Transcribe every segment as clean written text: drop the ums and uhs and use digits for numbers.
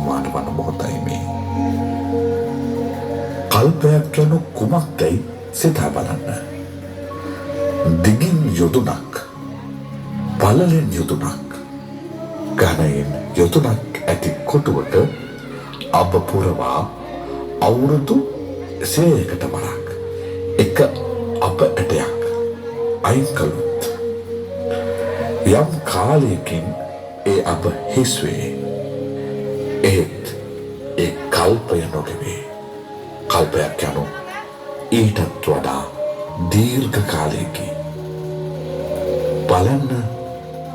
නිර්මාණ වන මොහොතයි මේ. කල්පයක් යනු කුමක්දයි සිතා බලන්න. දිගින් යොදුනක්, පළලෙන් යොදුනක්, ඝනයෙන් යොදුනක් ඇති කොටුවට අබ පුරවා අවුරුදු 100කට වරක් එක අප ඇටයක් අයින් කළොත් යම් කාලයකින් ඒ අප හිස් වේ. ඒත් ඒ කල්පය නොගෙවේ. කල්පයක් යනු ඊටත් වඩා දීර්ඝ කාලයකි. බලන්න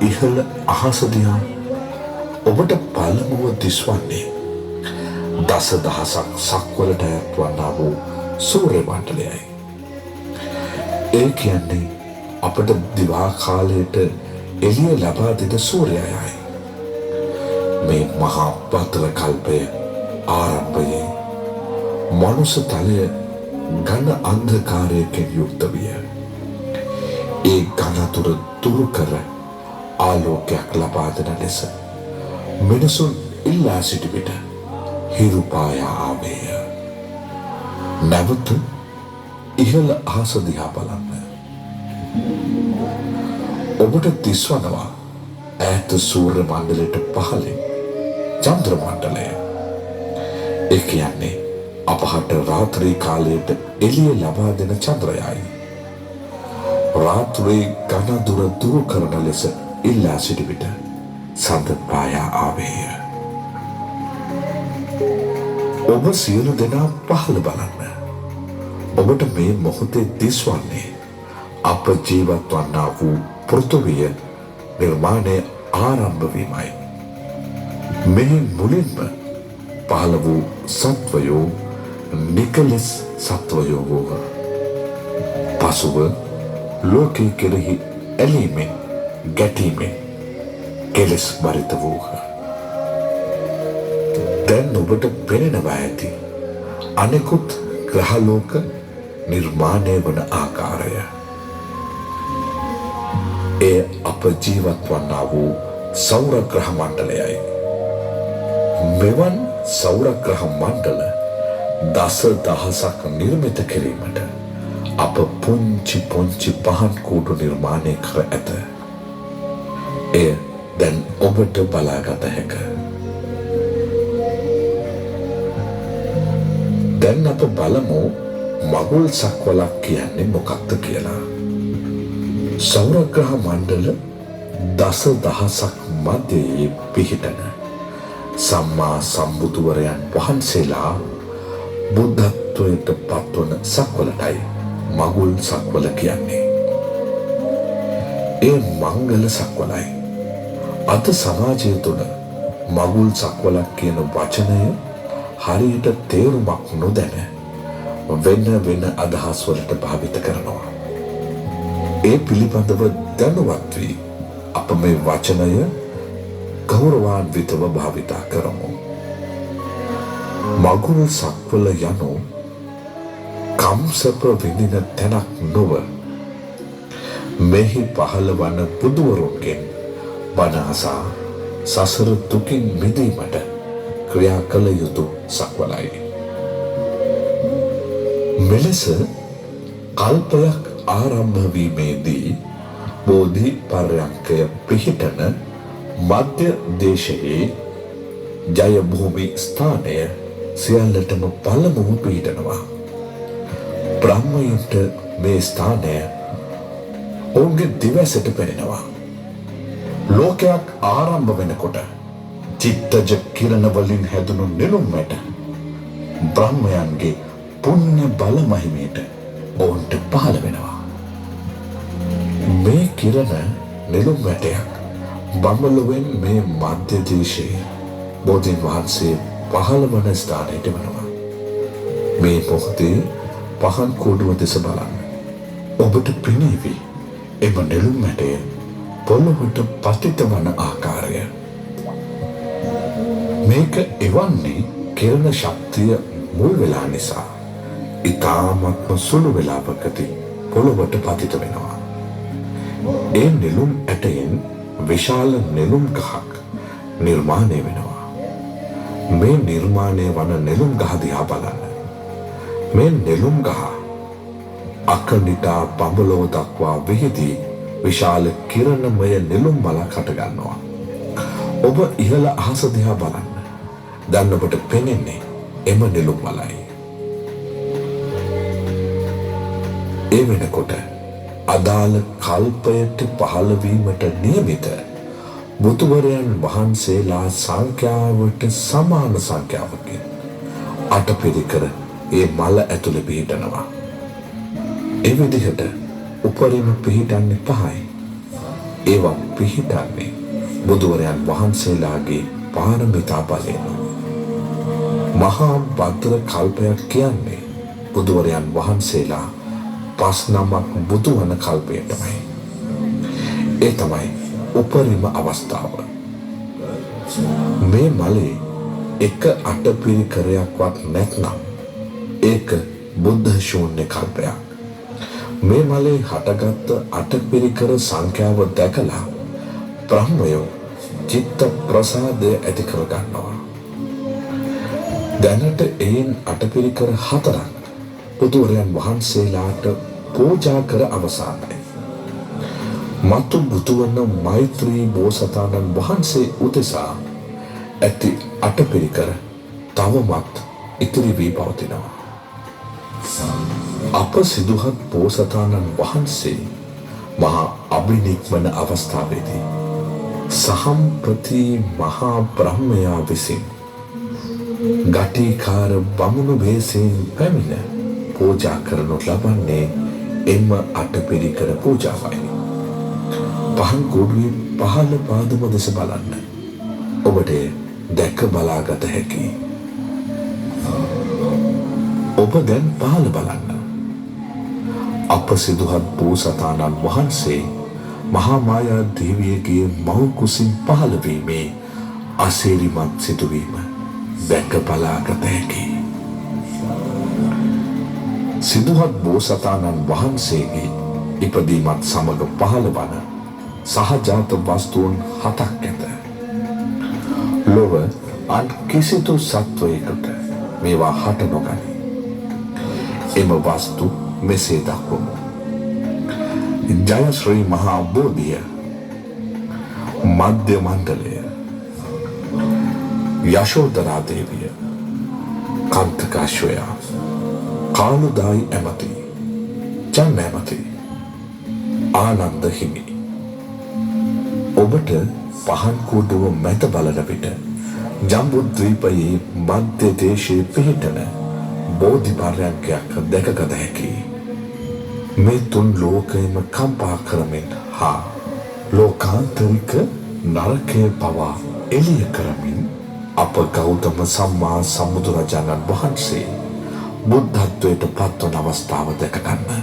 ඉහළ අහස දිහා. ඔබට පළමුව දිස්වන්නේ දසදහසක් සක්වලට අයත් වන්නා වූ සූර්ය මණ්ඩලයයි. ඒ කියන්නේ අපට දිවා කාලයට එළිය ලබා දෙන සූර්යයයි. මේ මහා පතල කල්පය ආරම්භයේ මනුස්ස තලය ඝන අන්ධකාරයකින් යුක්ත විය. ඒ ඝනතුර දුරු කර ආලෝකයක් ලබා දෙන ලෙස මිනිසුන් ඉල්ලා සිටි විට හිරු පායා ආවේය. නැවත ඉහළ අහස දිහා බලන්න. ඔබට දිස්වනවා ඈත සූර්ය මණ්ඩලයට පහළින් චන්ද්‍ර මණ්ඩලය. ඒ කියන්නේ අපහට රාත්‍රී කාලයට එළිය ලබා දෙන චන්ද්‍රයයි. රාත්‍රී ඝන දුර දුරු කරන ලෙස ඉල්ලා සිටි විට සඳ පායා ආවේය. ඔබ සියලු දෙනා පහළ බලන්න. ඔබට මේ මොහොතේ දිස්වන්නේ අප ජීවත් වන්නා වූ පෘථිවිය නිර්මාණය ආරම්භ වීමයි. මේ මුලින්ම පහළ වූ සත්වයෝ නිකලස් සත්වයෝ වූහ. පසුව ලෝකයේ කෙරෙහි ඇලීමෙන් ගැටීමෙන් කෙලස් බරිත වූහ. දැන් ඔබට පෙනෙනවා ඇති අනෙකුත් ග්‍රහලෝක නිර්මාණය වන ආකාරය. එය අප ජීවත් වන්නා වූ සෞර ග්‍රහ මණ්ඩලයයි. මෙවන් සෞර ග්‍රහ මණ්ඩල දස දහසක් නිර්මිත කිරීමට අප පුංචි පුංචි පහන් කූඩු නිර්මාණය කර ඇත. එය දැන් ඔබට බලාගත හැක. දැන් අප බලමු මගුල් සක්වලක් කියන්නේ මොකක්ද කියලා. සෞර ග්‍රහ මණ්ඩල දස දහසක් මැදේ පිහිටන සම්මා සම්බුදුවරයන් වහන්සේලා බුද්ධත්වයට පත්වන සක්වලටයි මගුල් සක්වල කියන්නේ. ඒ මංගල සක්වලයි. අද සමාජය තුළ මගුල් සක්වලක් කියන වචනය හරියට තේරුමක් නොදැන වෙන වෙන අදහස් වලට භාවිත කරනවා. ඒ පිළිබඳව දැනුවත් වී අප මේ වචනය ගෞරවාන්විතව භාවිතා කරමු. මගුල් සක්වල යනු කම්සප විඳින තැනක් නොව මෙහි පහළ වන බුදුවරුන්ගෙන් බණ අසා සසර දුකින් මිදීමට ක්‍රියා කළ යුතු සක්වලයි. මෙලෙස කල්පයක් ආරම්භ වීමේදී බෝධි පර්යංකය පිහිටන මධ්‍ය දේශයේ ජය භූමි ස්ථානය සියල්ලටම පළමුව පිහිටනවා. බ්‍රහ්මයන්ට මේ ස්ථානය ඔවුන්ගේ දිවැසට පෙනෙනවා. ලෝකයක් ආරම්භ වෙනකොට චිත්තජ කිරණ වලින් හැදුණු නෙළුම් මැට බ්‍රහ්මයන්ගේ පුණ්‍ය බල මහිමයට ඔවුන්ට පහළ වෙනවා. මේ කිරණ නෙළුම් මැටයක් බඹලොවෙන් මේ මධ්‍ය දේශයේ බෝධීන් වහන්සේ පහළ වන ස්ථානයට වෙනවා. මේ මොහොතේ පහන් කෝඩුව දෙස බලන්න. ඔබට පෙනේවි එම නෙළුම් මැටය පොළොවට පතිත වන ආකාරය. මේක එවන්නේ කිරණ ශක්තිය මුල් වෙලා නිසා ඉතාමත්ම සුළු වෙලාවකදී පොළොවට පතිත වෙනවා. ඒ නෙළුම් ඇටයෙන් විශාල නෙළුම් ගහක් නිර්මාණය වෙනවා. මේ නිර්මාණය වන නෙළුම් ගහ දිහා බලන්න. මේ නෙළුම් ගහ අකනිටා බඹලොව දක්වා විහිදී විශාල කිරණමය නෙළුම් මලක් හටගන්නවා. ඔබ ඉහළ අහස දිහා බලන්න. දැන් ඔබට පෙනෙන්නේ එම නෙළුම් මලයි. ඒ වෙනකොට අදාළ කල්පයට පහළවීමට නියමිත බුදුවරයන් වහන්සේලා සංඛ්‍යාවට සමාන සංඛ්‍යාවකින් අටපිරිකර ඒ මල ඇතුළේ පිහිටනවා. ඒ විදිහට උපරිම පිහිටන්නේ පහයි. ඒවා පිහිටන්නේ බුදුවරයන් වහන්සේලාගේ පාරමිතා බලයෙන්. මහා භද්‍ර කල්පයක් කියන්නේ බුදුවරයන් වහන්සේලා 5 නමක් බුදුවන කල්පයටමයි. ඒ තමයි උපරිම අවස්ථාව. මේ මලේ එක අටපිරිකරයක්වත් නැත්නම් ඒක බුද්ධ ශූන්‍ය කල්පයක්. මේ මලේ හටගත්ත අටපිරිකර සංඛ්‍යාව දැකලා බ්‍රහ්මයෝ චිත්ත ප්‍රසාදය ඇති කර ගන්නවා. දැනට එයින් අටපිරිකර 4ක් බුදුරයන් වහන්සේලාට පූජා කර අවසానයි. මතු බුදුවන මෛත්‍රී බෝසතාණන් වහන්සේ උදෙසා ඇති අටපිරිකර තවමත් ඉතිරි වී පවතිනවා. අප සිදුහත් බෝසතාණන් වහන්සේ මහා අභිනික්මන අවස්ථාවේදී සහම්පති මහා බ්‍රහ්මයා විසින් ගටිකාර බමුණු වෙසින් පැමිණ පූජා කරනු ලබන්නේ එම අටපිරිකර පූජාවයි. පහන් කුඩුවේ පහළ පාදම දෙස බලන්න. ඔබට දැක බලාගත හැකි. ඔබ දැන් පහළ බලන්න. අප සිදුහත් බෝසතාණන් වහන්සේ මහා මායා දේවියගේ මව් කුසින් පහළ වීමේ අසීරිමත් සිදුවීම දැක බලාගත හැකි. සිදුහත් බෝසතාණන් වහන්සේගේ ඉපදීමත් සමග පහළ වන සහජාත වස්තුන් 7ක් ඇත. ලොව අන් කිසිදු සත්වයකට මේවා හට නොගනී. එම වස්තු මෙසේ දක්වමු. ජයශ්‍රී මහා බෝධිය, මධ්‍ය මණ්ඩලය, යශෝදරා දේවිය, කන්තකාශ්වයා, කාළුදායි ඇමති, චන්න ඇමති, ආනන්ද හිමි. ඔබට පහන් කුඩුව මැද බලන විට ජම්බුද්වීපයේ මධ්‍ය දේශයේ පිහිටන බෝධි පර්යංකයක් දැකගත හැකියි. මේ තුන් ලෝකයම කම්පා කරමින් හා ලෝකාන්තරික නරකය පවා එළිය කරමින් අප ගෞතම සම්මා සම්බුදුරජාණන් වහන්සේ බුද්ධත්වයට පත්වන අවස්ථාව දැක ගන්න.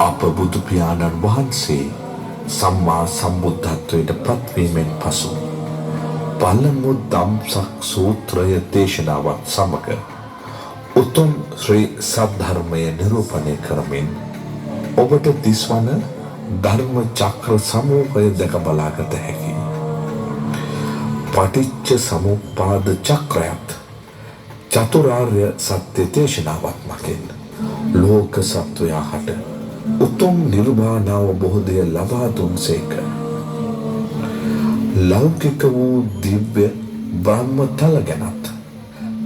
අප බුදු පියාණන් වහන්සේ සම්මා සම්බුද්ධත්වයට පත්වීමෙන් පසු පළමු ධම්සක් සූත්‍රය දේශනාවත් සමග උතුම් ශ්‍රී සද්ධර්මය නිරූපණය කරමින් ඔබට දිස්වන ධර්ම චක්‍ර සමූහය දැක බලාගත හැකි. පටිච්ච සමුප්පාද චක්‍රයත් චතුරාර්ය සත්‍ය දේශනාවත් මගින් ලෝක සත්වයා හට උතුම් නිර්වාණ අවබෝධය ලබා දුන්සේක. ලෞකික වූ දිව්‍ය බ්‍රහ්ම තල ගැනත්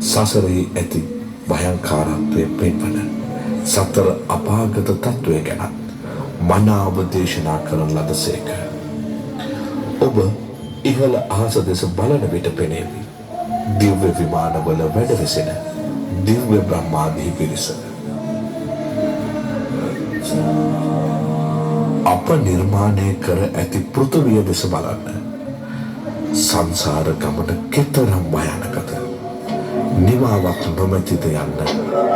සසරේ ඇති භයංකාරත්වය පෙන්වන සතර අපාගත තත්වය ගැනත් මනාව දේශනා කරන ලදසේක. ඔබ ඉහළ අහස දෙස බලන විට පෙනේවි දිව්‍ය විමානවල වැඩවෙසෙන දිව්‍ය බ්‍රහ්මාදී පිරිස. අප නිර්මාණය කර ඇති පෘථිවිය දෙස බලන්න. සංසාර ගමන කෙතරම් භයානකද. නිවාවක් නොමැතිද යන්න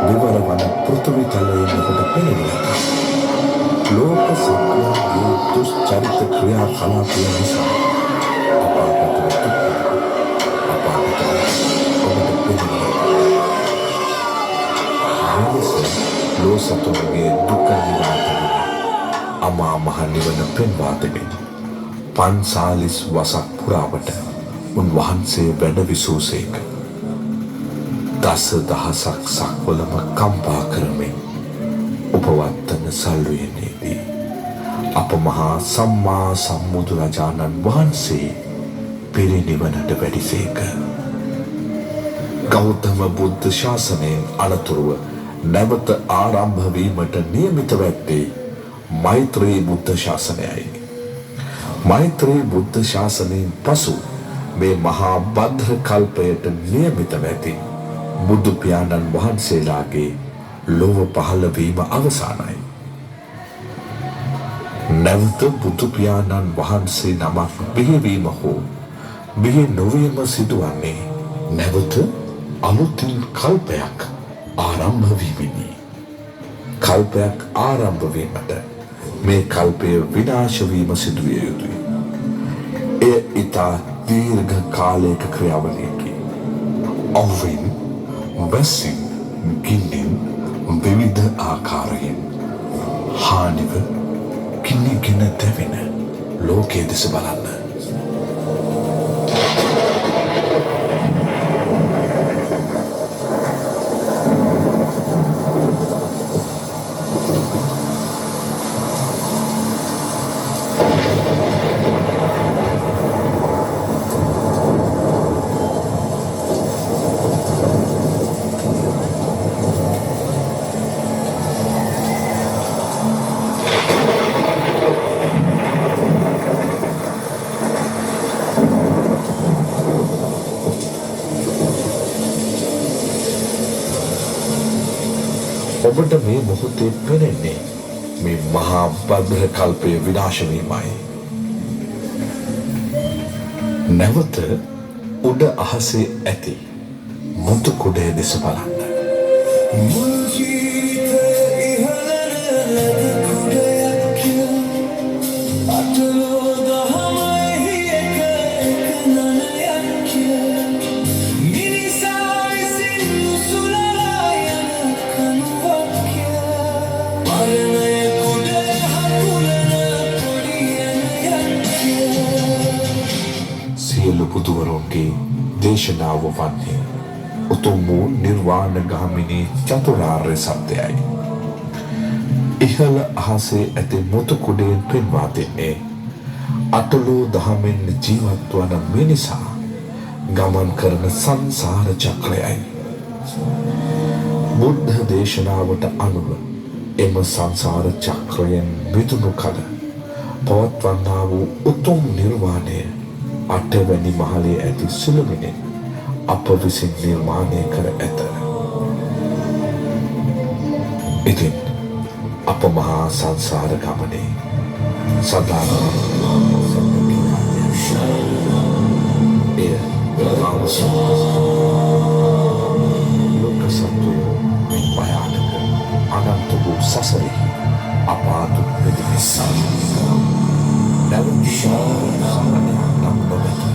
විවර වන පෘථිවි තලයේ ඔබට පෙනෙනවා. ලෝක සත්‍යයේ දුෂ්චරිත ක්‍රියා කලාපය නිසා ලෝ සතුන්ගේ දුක නිවාරණය අමා මහ නිවන පෙන්වා දෙමින් පන්සාලිස් වසක් පුරාවට උන්වහන්සේ වැඩ විසූසේක. දස දහසක් සක්වලම කම්පා කරමින් උපවත්තන සල්ුවයනේදී අප මහා සම්මා සම්බුදුරජාණන් වහන්සේ පිරිනිවනට වැඩිසේක. ගෞතම බුද්ධ ශාසනයෙන් අනතුරුව නැවත ආරම්භ වීමට නියමිතව ඇත්තේ මෛත්‍රී බුද්ධ ශාසනයයි. මෛත්‍රී බුද්ධ ශාසනයෙන් පසු මේ මහා භද්‍ර කල්පයට නියමිතව ඇති බුදු පියාණන් වහන්සේලාගේ ලොව පහළ වීම අවසానයි. නැවත බුදු පියාණන් වහන්සේ නමක් බිහිවීම හෝ බිහි නොවීම සිදුවන්නේ නැවත අලුතින් කල්පයක් ආරම්භ වීමෙනි. කල්පයක් ආරම්භ වීමට මේ කල්පය විනාශ වීම සිදුවිය යුතුයි. එය ඉතා දීර්ඝ කාලයක ක්‍රියාවලියකි. අවුවෙන් වැසින් ගින්නෙන් විවිධ ආකාරයෙන් හානිව කිනිගෙන දැවෙන ලෝකයේ දෙස බලන්න. ඔබට මේ මොහොතේ පෙනෙන්නේ මේ මහා භද්‍ර කල්පයේ විනාශ වීමයි. නැවත උඩ අහසේ ඇති මුතු කුඩේ දෙස බලන්න. බුදුවරුන්ගේ දේශනාව වන්නේ උතුම් වූ නිර්වාණ ගාමිනී චතුරාර්ය සත්‍යයයි. ඉහළ අහසේ ඇති මුතු කුඩයෙන් පෙන්වා දෙන්නේ අටලෝ දහමෙන් ජීවත් වන මිනිසා ගමන් කරන සංසාර චක්‍රයයි. බුද්ධ දේශනාවට අනුව එම සංසාර චක්‍රයෙන් මිදුණු කල පවත්වන්නා වූ උතුම් නිර්වාණය අටවැනි මහලේ ඇති සුළුමිනේ අප විසින් නිර්මාණය කර ඇත. ඉතින් අප මහා සංසාර ගමනේ සදා එය ලෝක සත්වයෝ භයානක අනන්ත වූ සසරෙහි අපාතු වෙදෙමිසා නැවත ශාසනයක් නම් නොමැති